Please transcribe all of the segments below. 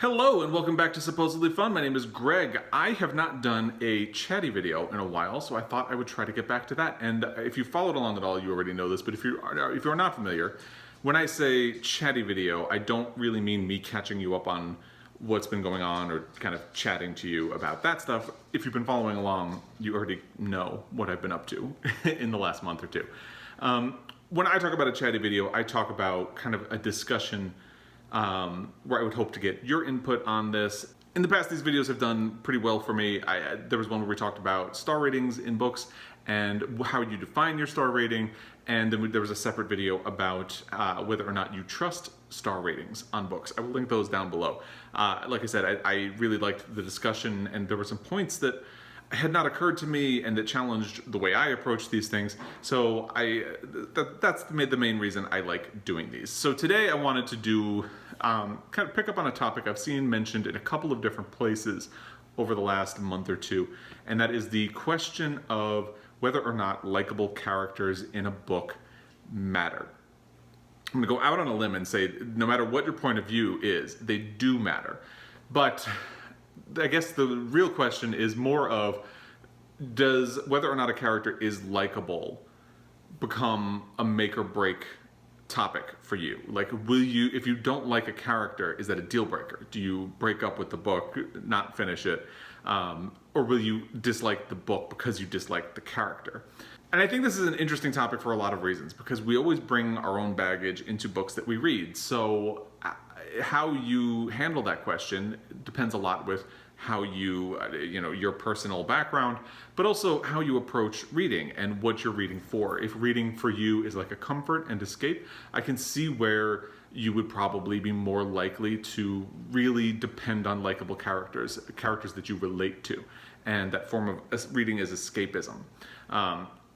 Hello and welcome back to Supposedly Fun. My name is Greg. I have not done a chatty video in a while, so I thought I would try to get back to that. And if you followed along at all, you already know this, but if you are not familiar, when I say chatty video, I don't really mean me catching you up on what's been going on or kind of chatting to you about that stuff. If you've been following along, you already know what I've been up to in the last month or two. When I talk about a chatty video, I talk about kind of a discussion where I would hope to get your input on this. In the past, these videos have done pretty well for me. There was one where we talked about star ratings in books and how you define your star rating, and then there was a separate video about whether or not you trust star ratings on books. I will link those down below. Like I said, I really liked the discussion, and there were some points that had not occurred to me and that challenged the way I approach these things. So that's the main reason I like doing these. So today I wanted to do, kind of pick up on a topic I've seen mentioned in a couple of different places over the last month or two, and that is the question of whether or not likable characters in a book matter. I'm gonna go out on a limb and say no matter what your point of view is, they do matter. But I guess the real question is more of, does whether or not a character is likable become a make or break topic for you? Like, will you, if you don't like a character, is that a deal breaker? Do you break up with the book, not finish it? Or will you dislike the book because you dislike the character? And I think this is an interesting topic for a lot of reasons, because we always bring our own baggage into books that we read. So how you handle that question depends a lot with how you, your personal background, but also how you approach reading and what you're reading for. If reading for you is like a comfort and escape, I can see where you would probably be more likely to really depend on likable characters that you relate to, and that form of reading is escapism.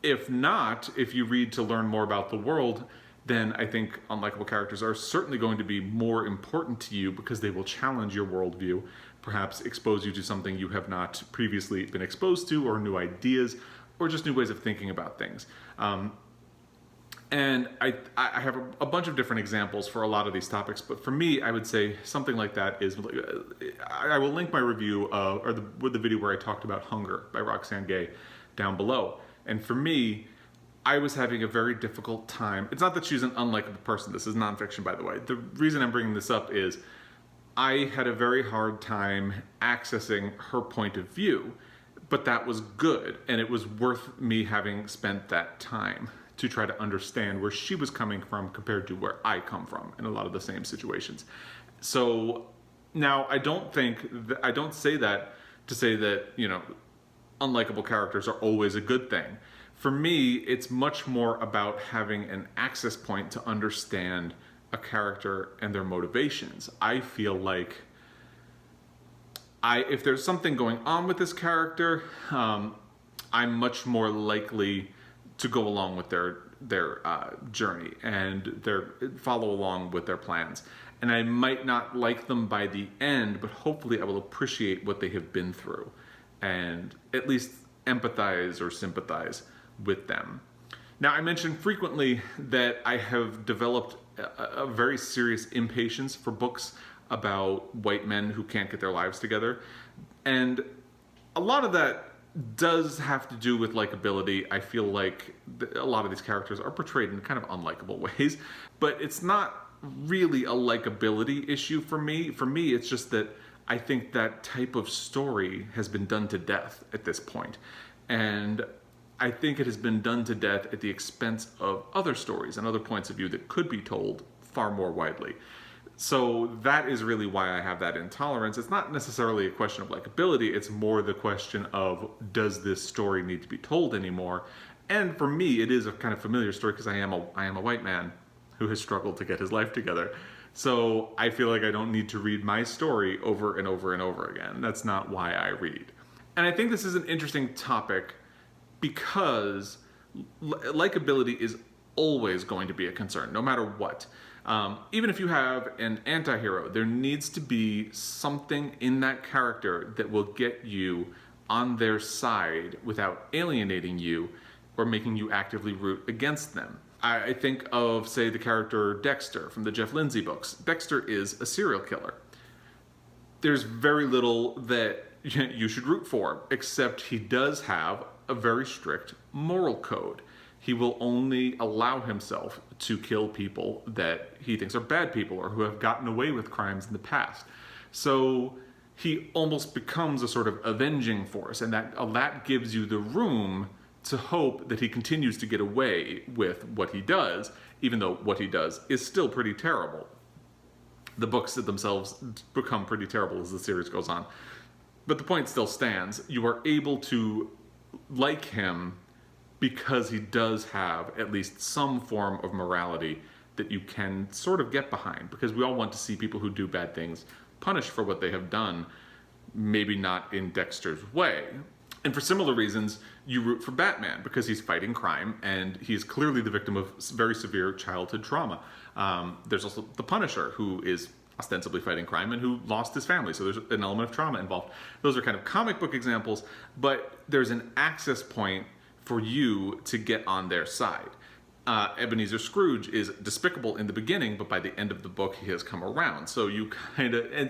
If not, if you read to learn more about the world, then I think unlikable characters are certainly going to be more important to you because they will challenge your worldview, perhaps expose you to something you have not previously been exposed to, or new ideas, or just new ways of thinking about things. And I have a bunch of different examples for a lot of these topics, but for me, I would say something like that is, I will link my review or the video where I talked about Hunger by Roxane Gay down below. And for me, I was having a very difficult time. It's not that she's an unlikable person. This is nonfiction, by the way. The reason I'm bringing this up is I had a very hard time accessing her point of view, but that was good, and it was worth me having spent that time to try to understand where she was coming from compared to where I come from in a lot of the same situations. So now I don't say that to say that, unlikable characters are always a good thing. For me, it's much more about having an access point to understand a character and their motivations. I feel like if there's something going on with this character, I'm much more likely to go along with their journey and follow along with their plans. And I might not like them by the end, but hopefully I will appreciate what they have been through and at least empathize or sympathize with them. Now, I mentioned frequently that I have developed a very serious impatience for books about white men who can't get their lives together. And a lot of that does have to do with likability. I feel like a lot of these characters are portrayed in kind of unlikable ways, but it's not really a likability issue for me. For me, it's just that I think that type of story has been done to death at this point. And I think it has been done to death at the expense of other stories and other points of view that could be told far more widely. So that is really why I have that intolerance. It's not necessarily a question of likability, it's more the question of, does this story need to be told anymore? And for me, it is a kind of familiar story because I am a white man who has struggled to get his life together. So I feel like I don't need to read my story over and over and over again. That's not why I read. And I think this is an interesting topic because likability is always going to be a concern, no matter what. Even if you have an anti-hero, there needs to be something in that character that will get you on their side without alienating you or making you actively root against them. I think of, say, the character Dexter from the Jeff Lindsay books. Dexter is a serial killer. there's very little that you should root for, except he does have a very strict moral code. He will only allow himself to kill people that he thinks are bad people or who have gotten away with crimes in the past. So he almost becomes a sort of avenging force, and that gives you the room to hope that he continues to get away with what he does, even though what he does is still pretty terrible. The books themselves become pretty terrible as the series goes on. But the point still stands. You are able to like him because he does have at least some form of morality that you can sort of get behind. Because we all want to see people who do bad things punished for what they have done, maybe not in Dexter's way. And for similar reasons, you root for Batman because he's fighting crime and he's clearly the victim of very severe childhood trauma. There's also the Punisher, who is ostensibly fighting crime and who lost his family, so there's an element of trauma involved. Those are kind of comic book examples, but there's an access point for you to get on their side. Ebenezer Scrooge is despicable in the beginning, but by the end of the book he has come around. So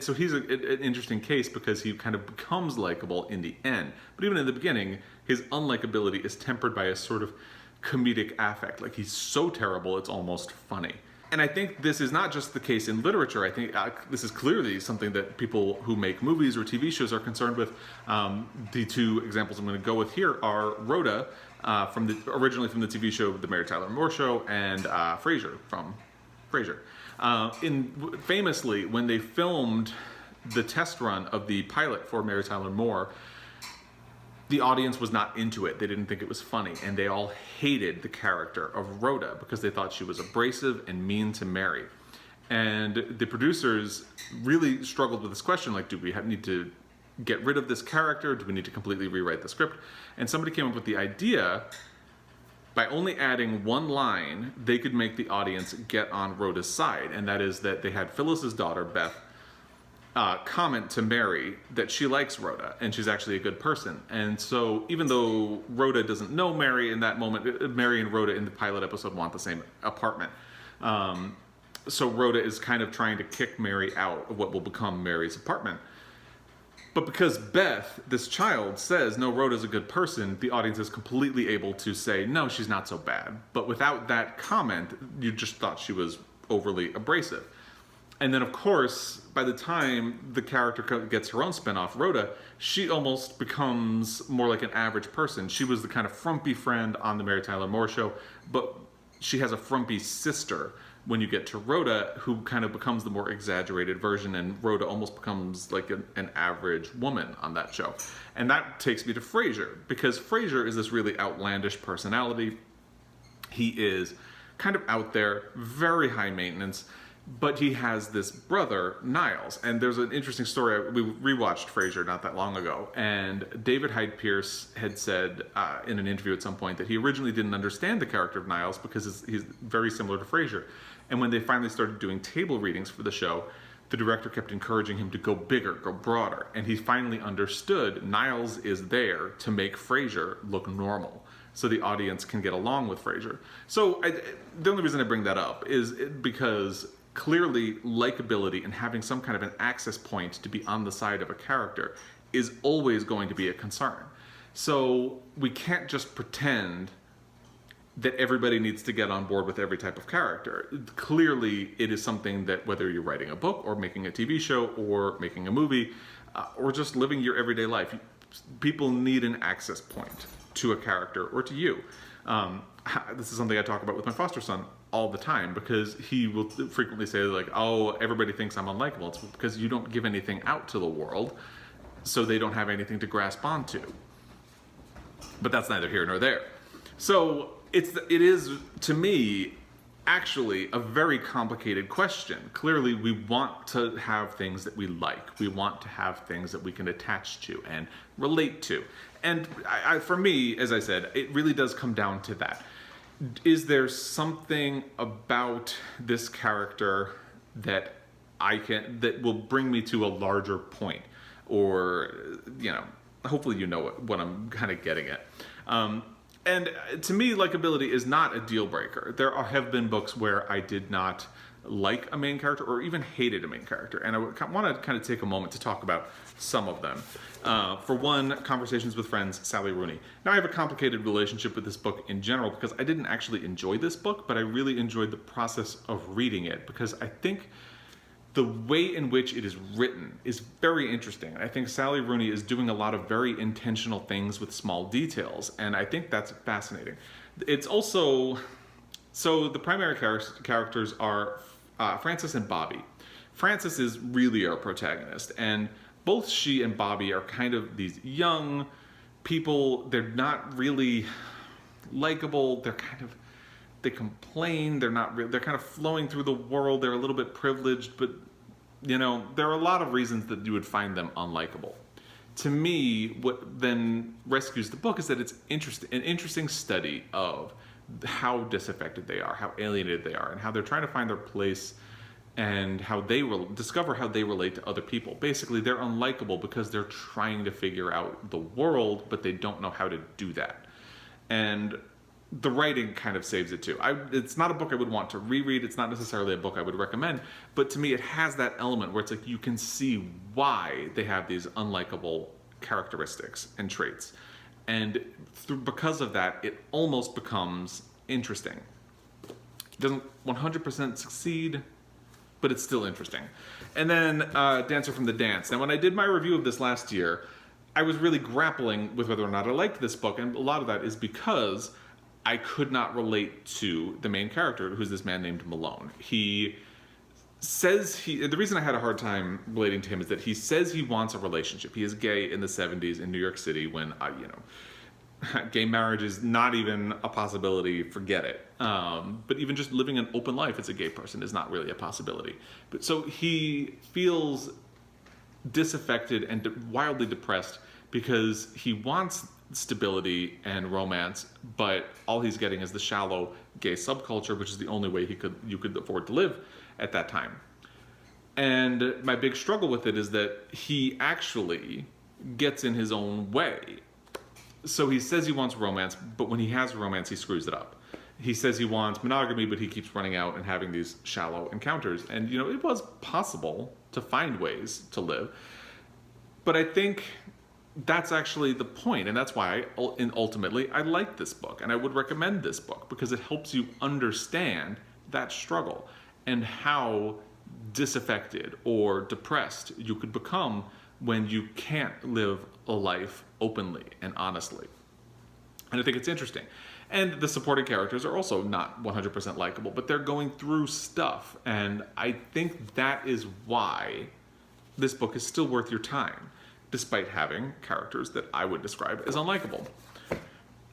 so he's an interesting case because he kind of becomes likable in the end. But even in the beginning, his unlikability is tempered by a sort of comedic affect. Like, he's so terrible it's almost funny. And I think this is not just the case in literature. I think this is clearly something that people who make movies or TV shows are concerned with. The two examples I'm going to go with here are Rhoda, originally from the TV show The Mary Tyler Moore Show, and Frasier from Frasier. Famously, when they filmed the test run of the pilot for Mary Tyler Moore, the audience was not into it. They didn't think it was funny, and they all hated the character of Rhoda because they thought she was abrasive and mean to Mary. And the producers really struggled with this question, like, do we need to get rid of this character? Do we need to completely rewrite the script? And somebody came up with the idea, by only adding one line, they could make the audience get on Rhoda's side, and that is that they had Phyllis's daughter, Beth, comment to Mary that she likes Rhoda and she's actually a good person. And so even though Rhoda doesn't know Mary in that moment, Mary and Rhoda in the pilot episode want the same apartment. So Rhoda is kind of trying to kick Mary out of what will become Mary's apartment. But because Beth, this child, says, no, Rhoda's a good person, the audience is completely able to say, no, she's not so bad. But without that comment, you just thought she was overly abrasive. And then, of course, by the time the character gets her own spin-off, Rhoda, she almost becomes more like an average person. She was the kind of frumpy friend on the Mary Tyler Moore Show, but she has a frumpy sister when you get to Rhoda, who kind of becomes the more exaggerated version, and Rhoda almost becomes like an average woman on that show. And that takes me to Frasier, because Frasier is this really outlandish personality. He is kind of out there, very high maintenance, but he has this brother, Niles. And there's an interesting story. We rewatched Frasier not that long ago, and David Hyde Pierce had said in an interview at some point that he originally didn't understand the character of Niles because he's very similar to Frasier. And when they finally started doing table readings for the show, the director kept encouraging him to go bigger, go broader. And he finally understood Niles is there to make Frasier look normal, so the audience can get along with Frasier. So the only reason I bring that up is because clearly likability and having some kind of an access point to be on the side of a character is always going to be a concern. So we can't just pretend that everybody needs to get on board with every type of character. Clearly, it is something that whether you're writing a book or making a TV show or making a movie or just living your everyday life, people need an access point to a character or to you. This is something I talk about with my foster son all the time, because he will frequently say, like, oh, everybody thinks I'm unlikable. It's because you don't give anything out to the world, so they don't have anything to grasp onto. But that's neither here nor there. So it is, to me, actually a very complicated question. Clearly, we want to have things that we like. We want to have things that we can attach to and relate to. And for me, as I said, it really does come down to that. Is there something about this character that will bring me to a larger point? Or, hopefully you know what I'm kind of getting at. And to me, likability is not a deal breaker. There have been books where I did not like a main character or even hated a main character. And I want to kind of take a moment to talk about some of them. For one, Conversations with Friends, Sally Rooney. Now, I have a complicated relationship with this book in general because I didn't actually enjoy this book, but I really enjoyed the process of reading it because I think the way in which it is written is very interesting. I think Sally Rooney is doing a lot of very intentional things with small details, and I think that's fascinating. It's also, so the primary characters are Frances and Bobby. Frances is really our protagonist, and both she and Bobby are kind of these young people. They're not really likable. They complain. They're kind of flowing through the world. They're a little bit privileged, but there are a lot of reasons that you would find them unlikable. To me, what then rescues the book is that it's an interesting study of how disaffected they are, how alienated they are, and how they're trying to find their place and how they discover how they relate to other people. Basically, they're unlikable because they're trying to figure out the world, but they don't know how to do that. And the writing kind of saves it too. It's not a book I would want to reread. It's not necessarily a book I would recommend, but to me it has that element where it's like you can see why they have these unlikable characteristics and traits. And because of that, it almost becomes interesting. It doesn't 100% succeed, but it's still interesting. And then Dancer from the Dance. Now, when I did my review of this last year, I was really grappling with whether or not I liked this book, and a lot of that is because I could not relate to the main character, who's this man named Malone. He says the reason I had a hard time relating to him is that he says he wants a relationship. He is gay in the 70s in New York City when, gay marriage is not even a possibility, forget it. But even just living an open life as a gay person is not really a possibility. But so he feels disaffected and wildly depressed because he wants stability and romance, but all he's getting is the shallow gay subculture, which is the only way you could afford to live at that time. And my big struggle with it is that he actually gets in his own way. So he says he wants romance, but when he has romance, he screws it up. He says he wants monogamy, but he keeps running out and having these shallow encounters. And, it was possible to find ways to live. But I think that's actually the point, and that's why ultimately I like this book, and I would recommend this book, because it helps you understand that struggle and how disaffected or depressed you could become when you can't live a life openly and honestly. And I think it's interesting. And the supporting characters are also not 100% likable, but they're going through stuff, and I think that is why this book is still worth your time, despite having characters that I would describe as unlikable.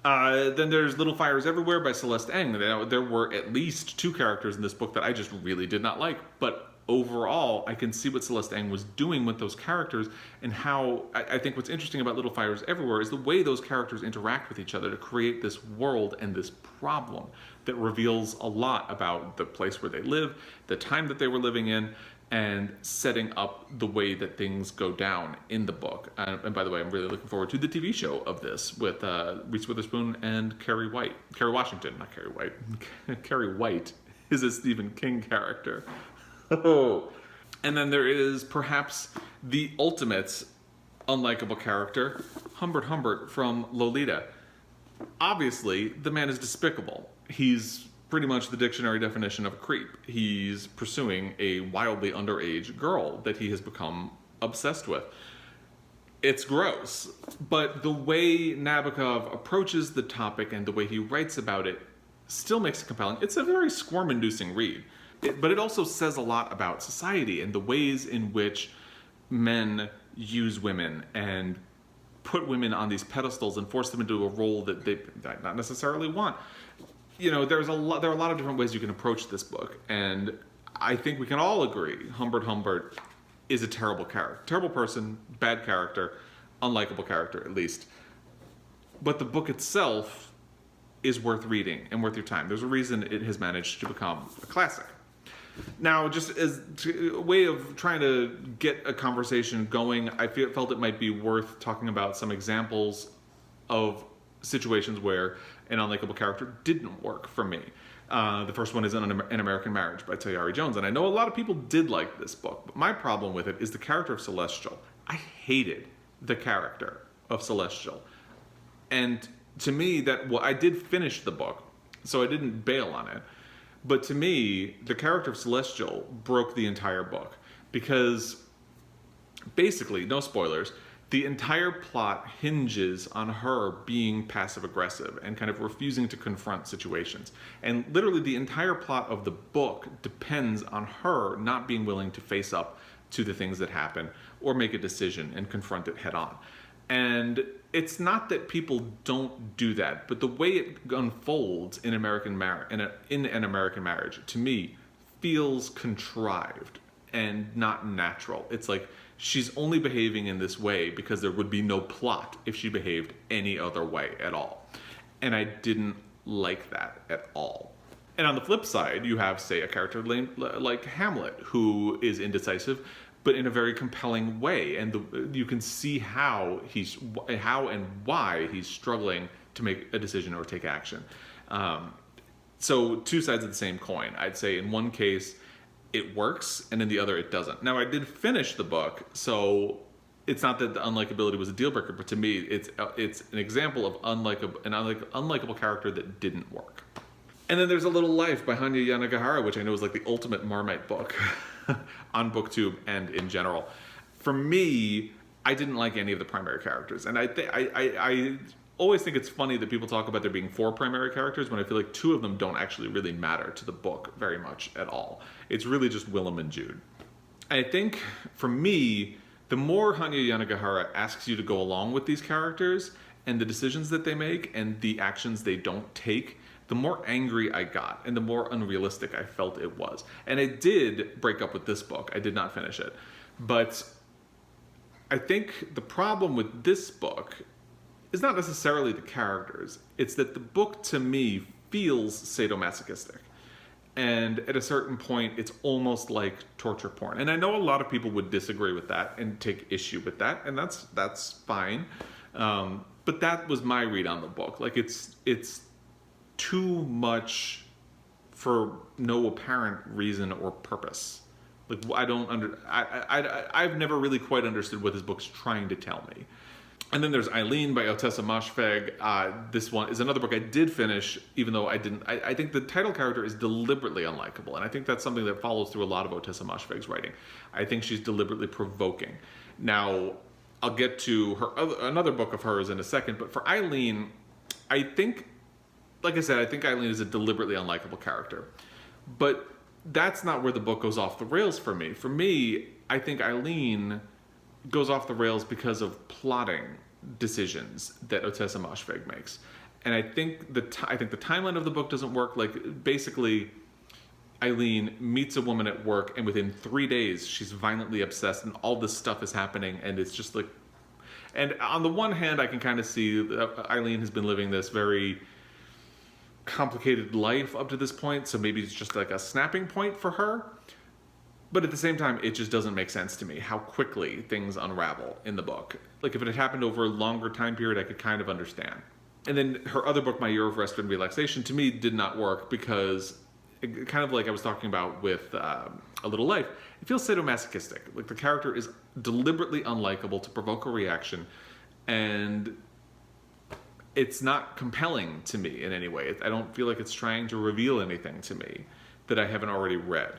Then there's Little Fires Everywhere by Celeste Ng. There were at least 2 characters in this book that I just really did not like, but overall, I can see what Celeste Ng was doing with those characters, and how I think what's interesting about Little Fires Everywhere is the way those characters interact with each other to create this world and this problem that reveals a lot about the place where they live, the time that they were living in, and setting up the way that things go down in the book. And by the way, I'm really looking forward to the TV show of this with Reese Witherspoon and Kerry Washington, not Kerry White. Kerry White is a Stephen King character. Oh. And then there is perhaps the ultimate unlikable character, Humbert Humbert from Lolita. Obviously, the man is despicable. He's pretty much the dictionary definition of a creep. He's pursuing a wildly underage girl that he has become obsessed with. It's gross, but the way Nabokov approaches the topic and the way he writes about it still makes it compelling. It's a very squirm-inducing read, but it also says a lot about society and the ways in which men use women and put women on these pedestals and force them into a role that they not necessarily want. There are a lot of different ways you can approach this book, and I think we can all agree Humbert Humbert is a terrible character. Terrible person, bad character, unlikable character at least. But the book itself is worth reading and worth your time. There's a reason it has managed to become a classic. Now, just as a way of trying to get a conversation going, I felt it might be worth talking about some examples of situations where an unlikable character didn't work for me. The first one is An American Marriage by Tayari Jones. And I know a lot of people did like this book, but my problem with it is the character of Celestial. I hated the character of Celestial. And to me, I did finish the book, so I didn't bail on it. But to me, the character of Celestial broke the entire book. Because basically, no spoilers, the entire plot hinges on her being passive-aggressive and kind of refusing to confront situations. And literally the entire plot of the book depends on her not being willing to face up to the things that happen or make a decision and confront it head on. And it's not that people don't do that, but the way it unfolds in An American Marriage, to me, feels contrived and not natural. It's like she's only behaving in this way because there would be no plot if she behaved any other way at all. And I didn't like that at all. And on the flip side, you have, say, a character like Hamlet, who is indecisive, but in a very compelling way. And you can see how and why he's struggling to make a decision or take action. So two sides of the same coin. I'd say in one case, it works, and in the other, it doesn't. Now, I did finish the book, so it's not that the unlikability was a deal breaker, but to me, it's an example of an unlikable character that didn't work. And then there's A Little Life by Hanya Yanagihara, which I know is like the ultimate Marmite book on BookTube and in general. For me, I didn't like any of the primary characters, and I always think it's funny that people talk about there being 4 primary characters when I feel like 2 of them don't actually really matter to the book very much at all. It's really just Willem and Jude. I think, for me, the more Hanya Yanagihara asks you to go along with these characters and the decisions that they make and the actions they don't take, the more angry I got and the more unrealistic I felt it was. And I did break up with this book. I did not finish it. But I think the problem with this book is not necessarily the characters. It's that the book, to me, feels sadomasochistic. And at a certain point, it's almost like torture porn. And I know a lot of people would disagree with that and take issue with that, and that's fine. But that was my read on the book. Like, it's too much for no apparent reason or purpose. Like, I've never really quite understood what this book's trying to tell me. And then there's Eileen by Otessa Moshfegh. This one is another book I did finish, even though I didn't. I think the title character is deliberately unlikable, and I think that's something that follows through a lot of Otessa Moshfegh's writing. I think she's deliberately provoking. Now, I'll get to another book of hers in a second, but for Eileen, I think, like I said, I think Eileen is a deliberately unlikable character. But that's not where the book goes off the rails for me. For me, I think Eileen goes off the rails because of plotting decisions that Otessa Moshfegh makes. And I think the timeline of the book doesn't work. Like, basically, Eileen meets a woman at work, and within 3 days, she's violently obsessed, and all this stuff is happening, and it's just like... And on the one hand, I can kind of see that Eileen has been living this very complicated life up to this point, so maybe it's just like a snapping point for her. But at the same time, it just doesn't make sense to me how quickly things unravel in the book. Like, if it had happened over a longer time period, I could kind of understand. And then her other book, My Year of Rest and Relaxation, to me did not work because, kind of like I was talking about with A Little Life, it feels sadomasochistic. Like, the character is deliberately unlikable to provoke a reaction, and it's not compelling to me in any way. I don't feel like it's trying to reveal anything to me that I haven't already read.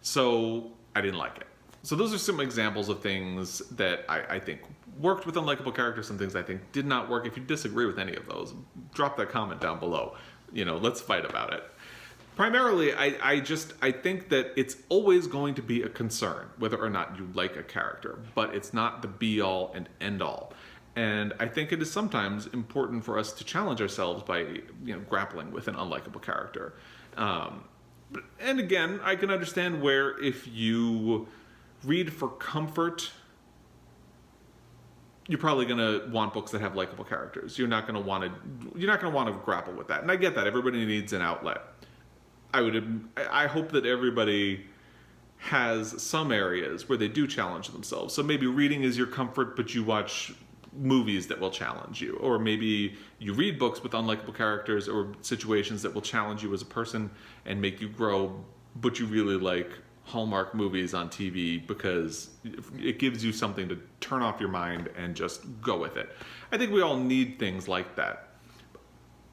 So I didn't like it. So those are some examples of things that I think worked with unlikable characters, some things I think did not work. If you disagree with any of those, drop that comment down below. Let's fight about it. Primarily, I think that it's always going to be a concern whether or not you like a character, but it's not the be-all and end-all. And I think it is sometimes important for us to challenge ourselves by grappling with an unlikable character. And again, I can understand where if you read for comfort, you're probably going to want books that have likable characters. You're not going to want to grapple with that. And I get that. Everybody needs an outlet. I hope that everybody has some areas where they do challenge themselves. So maybe reading is your comfort, but you watch movies that will challenge you, or maybe you read books with unlikable characters or situations that will challenge you as a person and make you grow, but you really like Hallmark movies on TV because it gives you something to turn off your mind and just go with it. I think we all need things like that.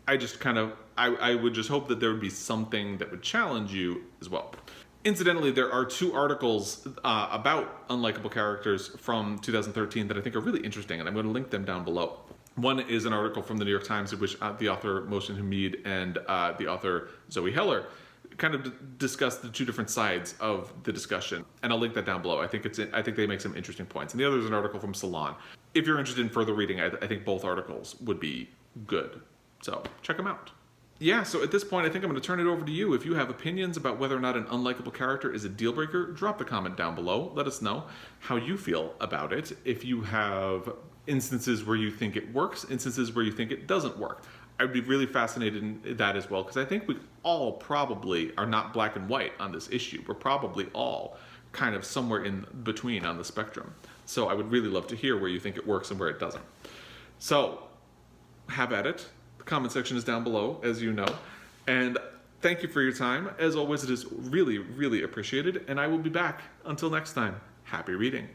I would just hope that there would be something that would challenge you as well. Incidentally, there are 2 articles about unlikable characters from 2013 that I think are really interesting, and I'm going to link them down below. One is an article from the New York Times in which the author Mohsin Hamid and the author Zoe Heller kind of discuss the 2 different sides of the discussion, and I'll link that down below. I think they make some interesting points. And the other is an article from Salon. If you're interested in further reading, I think both articles would be good. So check them out. Yeah, so at this point, I think I'm going to turn it over to you. If you have opinions about whether or not an unlikable character is a deal breaker, drop the comment down below. Let us know how you feel about it. If you have instances where you think it works, instances where you think it doesn't work. I would be really fascinated in that as well, because I think we all probably are not black and white on this issue. We're probably all kind of somewhere in between on the spectrum. So I would really love to hear where you think it works and where it doesn't. So have at it. The comment section is down below, as you know. And thank you for your time. As always, it is really, really appreciated. And I will be back. Until next time, happy reading.